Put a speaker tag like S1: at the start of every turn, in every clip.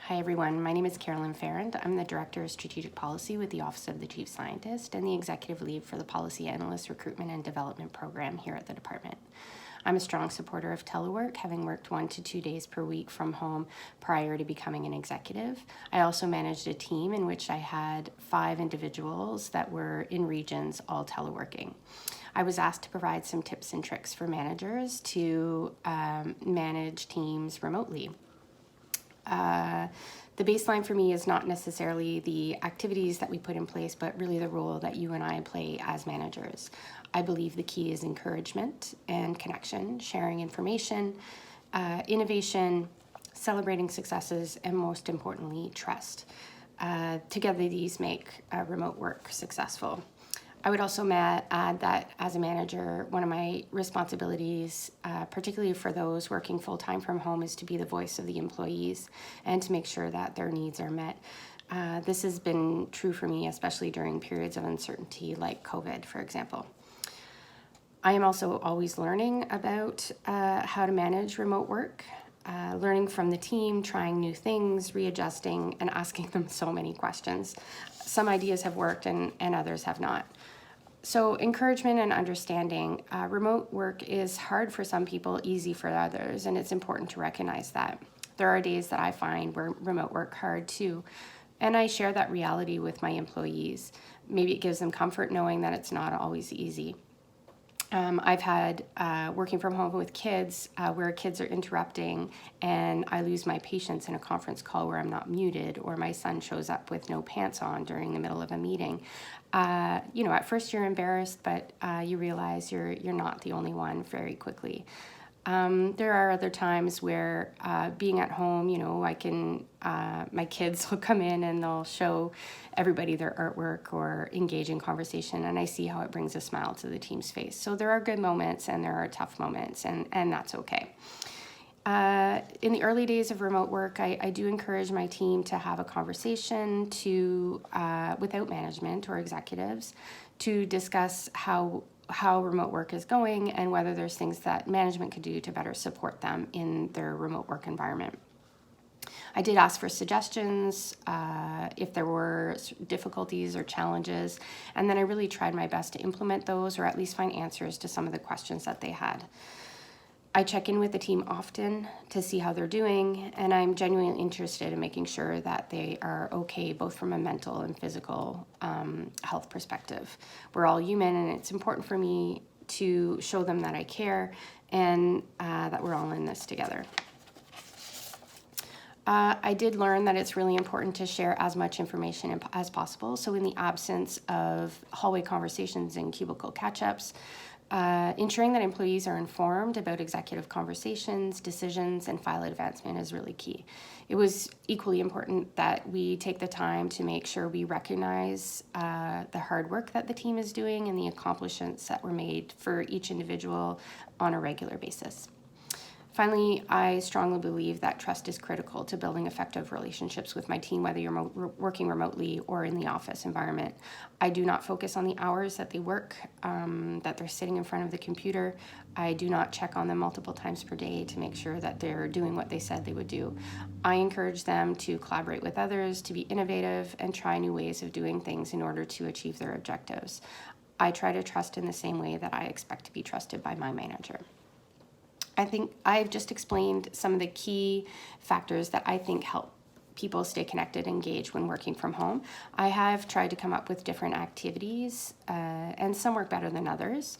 S1: Hi everyone, my name is Carolyn Farrand. I'm the Director of Strategic Policy with the Office of the Chief Scientist and the Executive Lead for the Policy Analyst Recruitment and Development Program here at the department. I'm a strong supporter of telework, having worked 1 to 2 days per week from home prior to becoming an executive. I also managed a team in which I had 5 individuals that were in regions all teleworking. I was asked to provide some tips and tricks for managers to manage teams remotely. The baseline for me is not necessarily the activities that we put in place, but really the role that you and I play as managers. I believe the key is encouragement and connection, sharing information, innovation, celebrating successes, and most importantly, trust. Together, these make remote work successful. I would also add that as a manager, one of my responsibilities, particularly for those working full-time from home, is to be the voice of the employees and to make sure that their needs are met. This has been true for me, especially during periods of uncertainty like COVID, for example. I am also always learning about how to manage remote work, learning from the team, trying new things, readjusting, and asking them so many questions. Some ideas have worked and others have not. So encouragement and understanding. Remote work is hard for some people, easy for others, and it's important to recognize that. There are days that I find where remote work hard too, and I share that reality with my employees. Maybe it gives them comfort knowing that it's not always easy. I've had working from home with kids where kids are interrupting and I lose my patience in a conference call where I'm not muted, or my son shows up with no pants on during the middle of a meeting. At first you're embarrassed, but you realize you're not the only one very quickly. There are other times where being at home, my kids will come in and they'll show everybody their artwork or engage in conversation, and I see how it brings a smile to the team's face. So there are good moments and there are tough moments, and that's okay. In the early days of remote work, I do encourage my team to have a conversation without management or executives to discuss how remote work is going and whether there's things that management could do to better support them in their remote work environment. I did ask for suggestions if there were difficulties or challenges, and then I really tried my best to implement those or at least find answers to some of the questions that they had. I check in with the team often to see how they're doing, and I'm genuinely interested in making sure that they are okay, both from a mental and physical health perspective. We're all human, and it's important for me to show them that I care and that we're all in this together. I did learn that it's really important to share as much information as possible. So in the absence of hallway conversations and cubicle catch-ups, ensuring that employees are informed about executive conversations, decisions, and file advancement is really key. It was equally important that we take the time to make sure we recognize the hard work that the team is doing and the accomplishments that were made for each individual on a regular basis. Finally, I strongly believe that trust is critical to building effective relationships with my team, whether you're working remotely or in the office environment. I do not focus on the hours that they work, that they're sitting in front of the computer. I do not check on them multiple times per day to make sure that they're doing what they said they would do. I encourage them to collaborate with others, to be innovative, and try new ways of doing things in order to achieve their objectives. I try to trust in the same way that I expect to be trusted by my manager. I think I've just explained some of the key factors that I think help people stay connected and engaged when working from home. I have tried to come up with different activities, and some work better than others.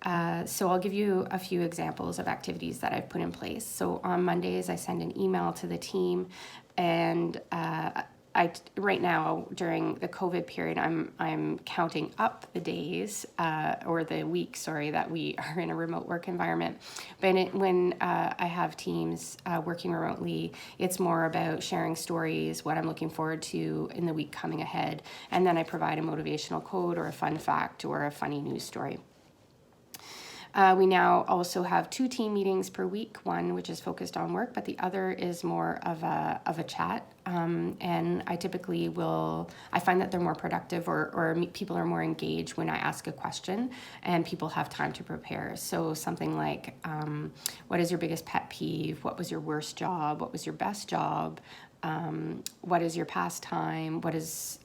S1: So I'll give you a few examples of activities that I've put in place. So on Mondays, I send an email to the team, and right now during the COVID period, I'm counting up the days or the weeks, that we are in a remote work environment. But when I have teams working remotely, it's more about sharing stories, what I'm looking forward to in the week coming ahead, and then I provide a motivational quote or a fun fact or a funny news story. We now also have 2 team meetings per week, one which is focused on work, but the other is more of a chat. And I typically I find that they're more productive or people are more engaged when I ask a question and people have time to prepare. So something like, what is your biggest pet peeve? What was your worst job? What was your best job? What is your pastime? What is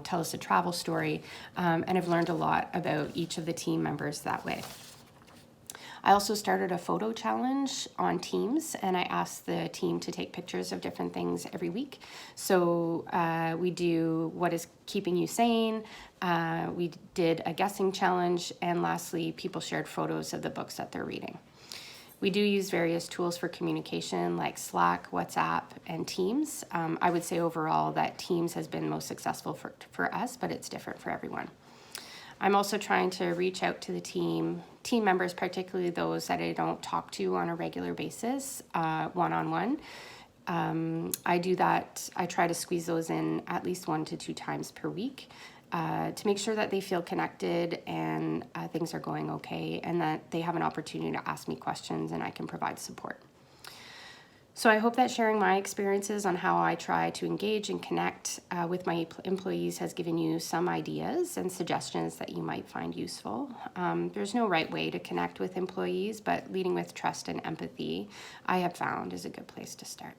S1: tell us a travel story. And I've learned a lot about each of the team members that way. I also started a photo challenge on Teams, and I asked the team to take pictures of different things every week. So we do what is keeping you sane. We did a guessing challenge, and lastly, people shared photos of the books that they're reading. We do use various tools for communication like Slack, WhatsApp, and Teams. I would say overall that Teams has been most successful for us, but it's different for everyone. I'm also trying to reach out to the team members, particularly those that I don't talk to on a regular basis, one-on-one. I do that. I try to squeeze those in at least 1 to 2 times per week to make sure that they feel connected and things are going okay and that they have an opportunity to ask me questions and I can provide support. So I hope that sharing my experiences on how I try to engage and connect with my employees has given you some ideas and suggestions that you might find useful. There's no right way to connect with employees, but leading with trust and empathy, I have found, is a good place to start.